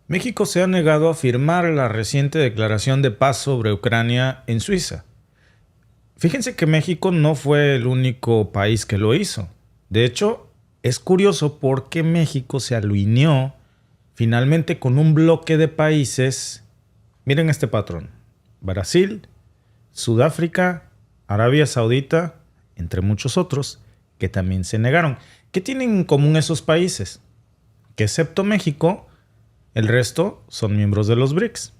México se ha negado a firmar la reciente declaración de paz sobre Ucrania en Suiza. Fíjense que México no fue el único país que lo hizo. De hecho, es curioso porque México se alineó finalmente con un bloque de países. Miren este patrón: Brasil, Sudáfrica, Arabia Saudita, entre muchos otros, que también se negaron. ¿Qué tienen en común esos países? Que excepto México, el resto son miembros de los BRICS.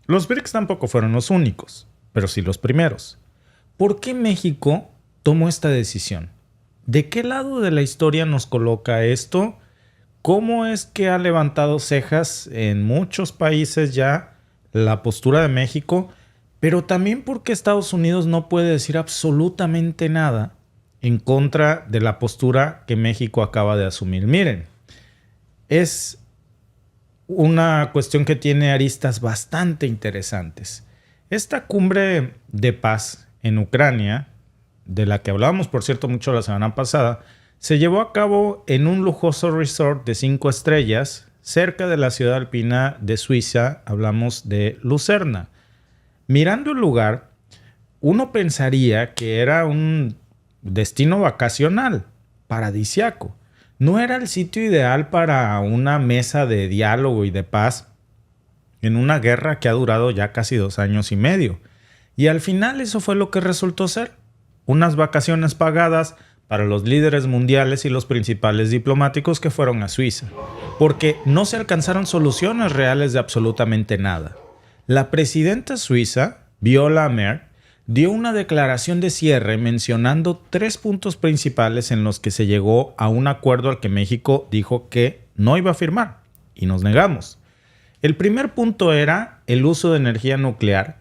Los BRICS tampoco fueron los únicos, pero sí los primeros. ¿Por qué México tomó esta decisión? ¿De qué lado de la historia nos coloca esto? ¿Cómo es que ha levantado cejas en muchos países ya la postura de México? Pero también porque Estados Unidos no puede decir absolutamente nada en contra de la postura que México acaba de asumir. Miren, es una cuestión que tiene aristas bastante interesantes. Esta cumbre de paz en Ucrania, de la que hablábamos, por cierto, mucho la semana pasada, se llevó a cabo en un lujoso resort de 5 estrellas cerca de la ciudad alpina de Suiza. Hablamos de Lucerna. Mirando el lugar, uno pensaría que era un destino vacacional, paradisiaco. No era el sitio ideal para una mesa de diálogo y de paz en una guerra que ha durado ya casi 2 años y medio. Y al final eso fue lo que resultó ser: unas vacaciones pagadas para los líderes mundiales y los principales diplomáticos que fueron a Suiza, porque no se alcanzaron soluciones reales de absolutamente nada. La presidenta suiza, Viola Amherd, dio una declaración de cierre mencionando 3 puntos principales en los que se llegó a un acuerdo al que México dijo que no iba a firmar, y nos negamos. El primer punto era el uso de energía nuclear,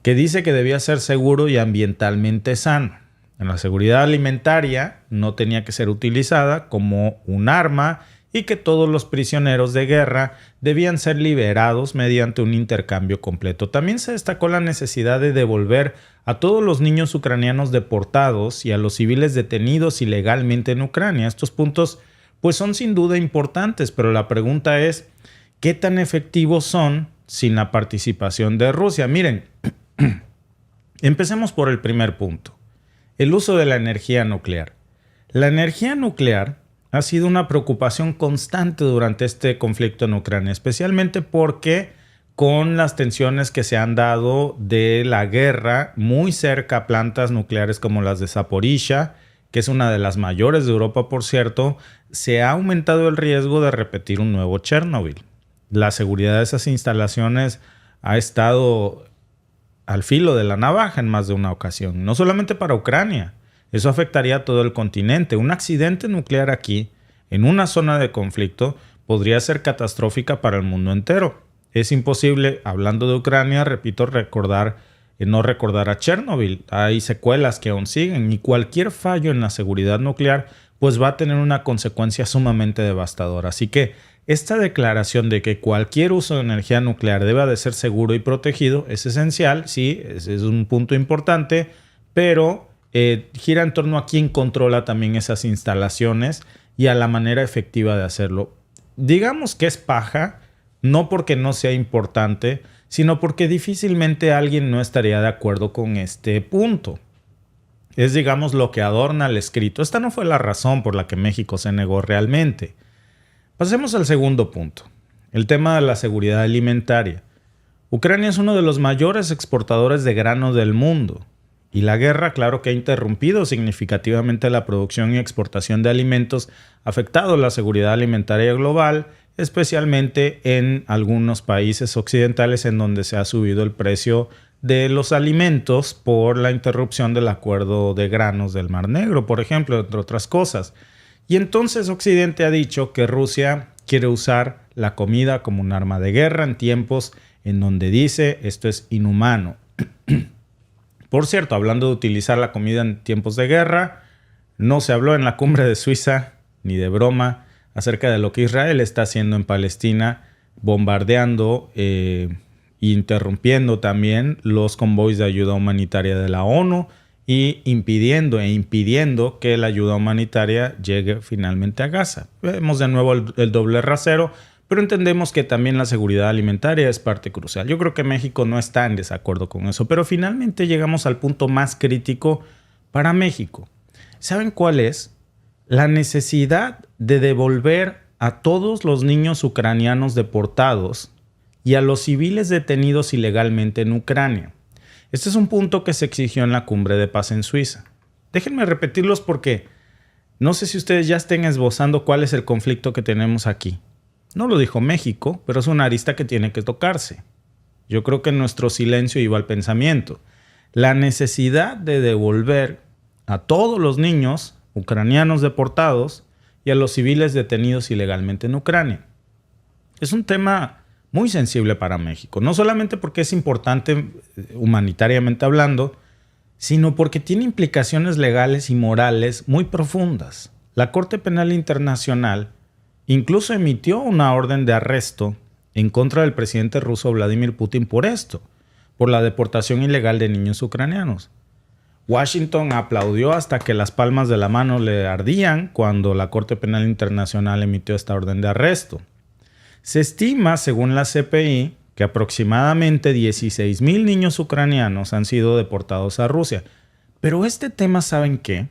que dice que debía ser seguro y ambientalmente sano. En la seguridad alimentaria no tenía que ser utilizada como un arma y que todos los prisioneros de guerra debían ser liberados mediante un intercambio completo. También se destacó la necesidad de devolver a todos los niños ucranianos deportados y a los civiles detenidos ilegalmente en Ucrania. Estos puntos pues son sin duda importantes, pero la pregunta es: ¿qué tan efectivos son sin la participación de Rusia? Miren, empecemos por el primer punto: el uso de la energía nuclear. La energía nuclear ha sido una preocupación constante durante este conflicto en Ucrania, especialmente porque con las tensiones que se han dado de la guerra muy cerca a plantas nucleares como las de Zaporizhia, que es una de las mayores de Europa, por cierto, se ha aumentado el riesgo de repetir un nuevo Chernobyl. La seguridad de esas instalaciones ha estado al filo de la navaja en más de una ocasión, no solamente para Ucrania. Eso afectaría a todo el continente. Un accidente nuclear aquí, en una zona de conflicto, podría ser catastrófica para el mundo entero. Es imposible, hablando de Ucrania, repito, no recordar a Chernobyl. Hay secuelas que aún siguen y cualquier fallo en la seguridad nuclear pues va a tener una consecuencia sumamente devastadora. Así que esta declaración de que cualquier uso de energía nuclear debe de ser seguro y protegido es esencial, sí, ese es un punto importante, pero gira en torno a quién controla también esas instalaciones y a la manera efectiva de hacerlo. Digamos que es paja, no porque no sea importante, sino porque difícilmente alguien no estaría de acuerdo con este punto. Es, digamos, lo que adorna el escrito. Esta no fue la razón por la que México se negó realmente. Pasemos al segundo punto, el tema de la seguridad alimentaria. Ucrania es uno de los mayores exportadores de grano del mundo. Y la guerra, claro que ha interrumpido significativamente la producción y exportación de alimentos, afectado la seguridad alimentaria global, especialmente en algunos países occidentales en donde se ha subido el precio de los alimentos por la interrupción del acuerdo de granos del Mar Negro, por ejemplo, entre otras cosas. Y entonces Occidente ha dicho que Rusia quiere usar la comida como un arma de guerra en tiempos en donde dice esto es inhumano. Por cierto, hablando de utilizar la comida en tiempos de guerra, no se habló en la cumbre de Suiza ni de broma acerca de lo que Israel está haciendo en Palestina, bombardeando e interrumpiendo también los convoys de ayuda humanitaria de la ONU y impidiendo que la ayuda humanitaria llegue finalmente a Gaza. Vemos de nuevo el doble rasero, pero entendemos que también la seguridad alimentaria es parte crucial. Yo creo que México no está en desacuerdo con eso, pero finalmente llegamos al punto más crítico para México. ¿Saben cuál es? La necesidad de devolver a todos los niños ucranianos deportados y a los civiles detenidos ilegalmente en Ucrania. Este es un punto que se exigió en la Cumbre de Paz en Suiza. Déjenme repetirlos porque no sé si ustedes ya estén esbozando cuál es el conflicto que tenemos aquí. No lo dijo México, pero es una arista que tiene que tocarse. Yo creo que en nuestro silencio iba el pensamiento. La necesidad de devolver a todos los niños ucranianos deportados y a los civiles detenidos ilegalmente en Ucrania. Es un tema muy sensible para México, no solamente porque es importante humanitariamente hablando, sino porque tiene implicaciones legales y morales muy profundas. La Corte Penal Internacional incluso emitió una orden de arresto en contra del presidente ruso Vladimir Putin por esto, por la deportación ilegal de niños ucranianos. Washington aplaudió hasta que las palmas de la mano le ardían cuando la Corte Penal Internacional emitió esta orden de arresto. Se estima, según la CPI, que aproximadamente 16,000 niños ucranianos han sido deportados a Rusia. Pero este tema, ¿saben qué?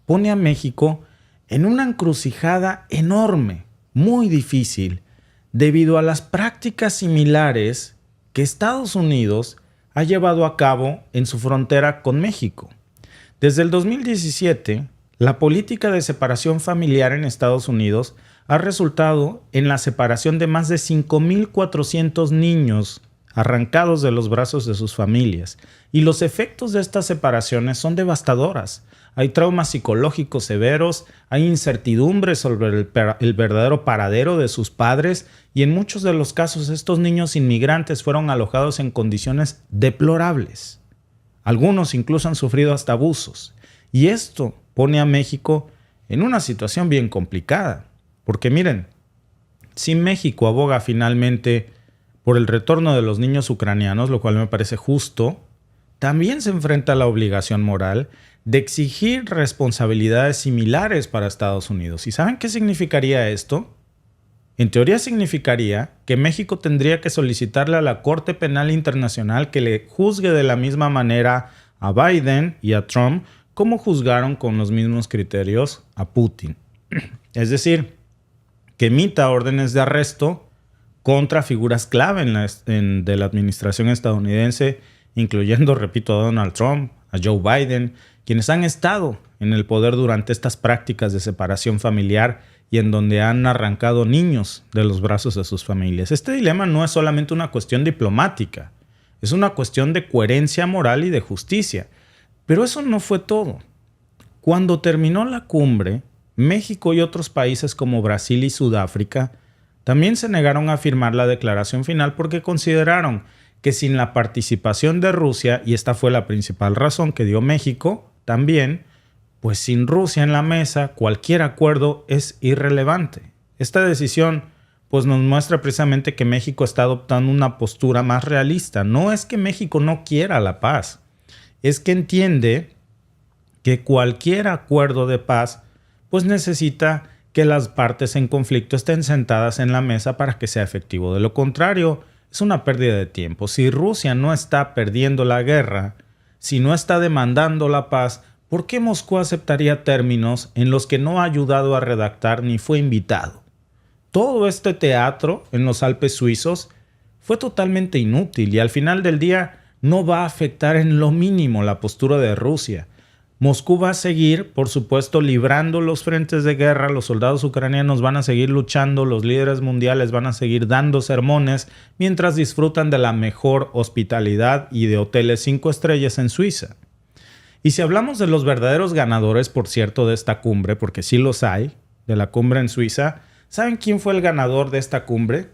Pone a México en una encrucijada enorme, muy difícil, debido a las prácticas similares que Estados Unidos ha llevado a cabo en su frontera con México. Desde el 2017, la política de separación familiar en Estados Unidos ha resultado en la separación de más de 5,400 niños arrancados de los brazos de sus familias. Y los efectos de estas separaciones son devastadoras. Hay traumas psicológicos severos, hay incertidumbre sobre el verdadero paradero de sus padres y en muchos de los casos estos niños inmigrantes fueron alojados en condiciones deplorables. Algunos incluso han sufrido hasta abusos. Y esto pone a México en una situación bien complicada. Porque miren, si México aboga finalmente por el retorno de los niños ucranianos, lo cual me parece justo, también se enfrenta a la obligación moral de exigir responsabilidades similares para Estados Unidos. ¿Y saben qué significaría esto? En teoría significaría que México tendría que solicitarle a la Corte Penal Internacional que le juzgue de la misma manera a Biden y a Trump como juzgaron con los mismos criterios a Putin. Es decir, que emita órdenes de arresto contra figuras clave de la administración estadounidense, incluyendo, repito, a Donald Trump, a Joe Biden, quienes han estado en el poder durante estas prácticas de separación familiar y en donde han arrancado niños de los brazos de sus familias. Este dilema no es solamente una cuestión diplomática, es una cuestión de coherencia moral y de justicia. Pero eso no fue todo. Cuando terminó la cumbre, México y otros países como Brasil y Sudáfrica también se negaron a firmar la declaración final porque consideraron que sin la participación de Rusia, y esta fue la principal razón que dio México también, pues sin Rusia en la mesa cualquier acuerdo es irrelevante. Esta decisión pues nos muestra precisamente que México está adoptando una postura más realista. No es que México no quiera la paz, es que entiende que cualquier acuerdo de paz pues necesita que las partes en conflicto estén sentadas en la mesa para que sea efectivo. De lo contrario, es una pérdida de tiempo. Si Rusia no está perdiendo la guerra, si no está demandando la paz, ¿por qué Moscú aceptaría términos en los que no ha ayudado a redactar ni fue invitado? Todo este teatro en los Alpes suizos fue totalmente inútil y al final del día no va a afectar en lo mínimo la postura de Rusia. Moscú va a seguir, por supuesto, librando los frentes de guerra, los soldados ucranianos van a seguir luchando, los líderes mundiales van a seguir dando sermones mientras disfrutan de la mejor hospitalidad y de hoteles 5 estrellas en Suiza. Y si hablamos de los verdaderos ganadores, por cierto, de esta cumbre, porque sí los hay, de la cumbre en Suiza, ¿saben quién fue el ganador de esta cumbre?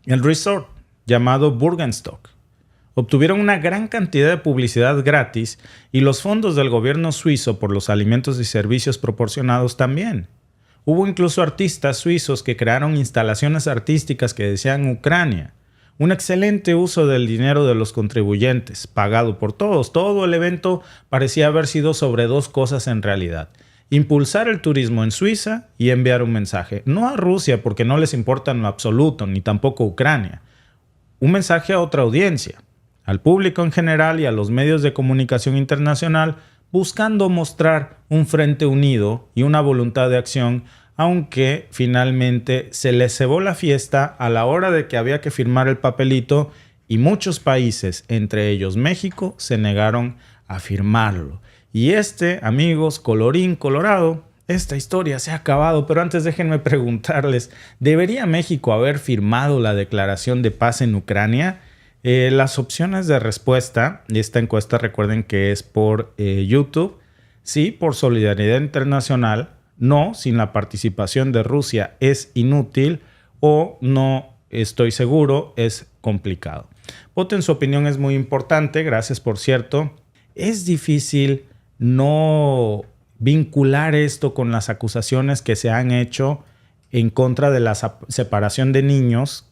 El resort llamado Bürgenstock. Obtuvieron una gran cantidad de publicidad gratis y los fondos del gobierno suizo por los alimentos y servicios proporcionados también. Hubo incluso artistas suizos que crearon instalaciones artísticas que decían Ucrania. Un excelente uso del dinero de los contribuyentes, pagado por todos. Todo el evento parecía haber sido sobre dos cosas en realidad. impulsar el turismo en Suiza y enviar un mensaje. No a Rusia, porque no les importa en lo absoluto, ni tampoco Ucrania. Un mensaje a otra audiencia, al público en general y a los medios de comunicación internacional, buscando mostrar un frente unido y una voluntad de acción, aunque finalmente se les cebó la fiesta a la hora de que había que firmar el papelito y muchos países, entre ellos México, se negaron a firmarlo. Y amigos, colorín colorado, esta historia se ha acabado, pero antes déjenme preguntarles, ¿debería México haber firmado la declaración de paz en Ucrania? Las opciones de respuesta de esta encuesta, recuerden que es por YouTube, sí, por solidaridad internacional, no, sin la participación de Rusia es inútil, o no estoy seguro, es complicado. Voten, su opinión es muy importante, gracias por cierto. Es difícil no vincular esto con las acusaciones que se han hecho en contra de la separación de niños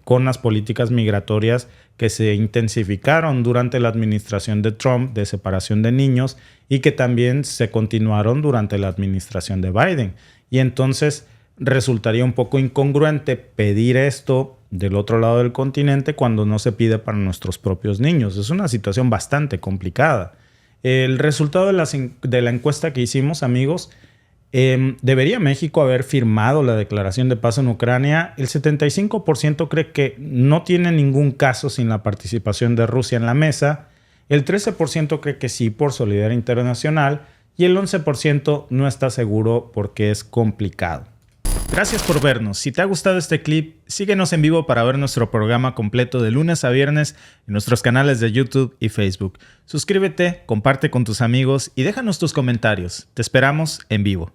con las políticas migratorias que se intensificaron durante la administración de Trump de separación de niños y que también se continuaron durante la administración de Biden. Y entonces resultaría un poco incongruente pedir esto del otro lado del continente cuando no se pide para nuestros propios niños. Es una situación bastante complicada. El resultado de la encuesta que hicimos, amigos, ¿debería México haber firmado la declaración de paz en Ucrania? El 75% cree que no tiene ningún caso sin la participación de Rusia en la mesa. El 13% cree que sí por solidaridad internacional y el 11% no está seguro porque es complicado. Gracias por vernos. Si te ha gustado este clip, síguenos en vivo para ver nuestro programa completo de lunes a viernes en nuestros canales de YouTube y Facebook. Suscríbete, comparte con tus amigos y déjanos tus comentarios. Te esperamos en vivo.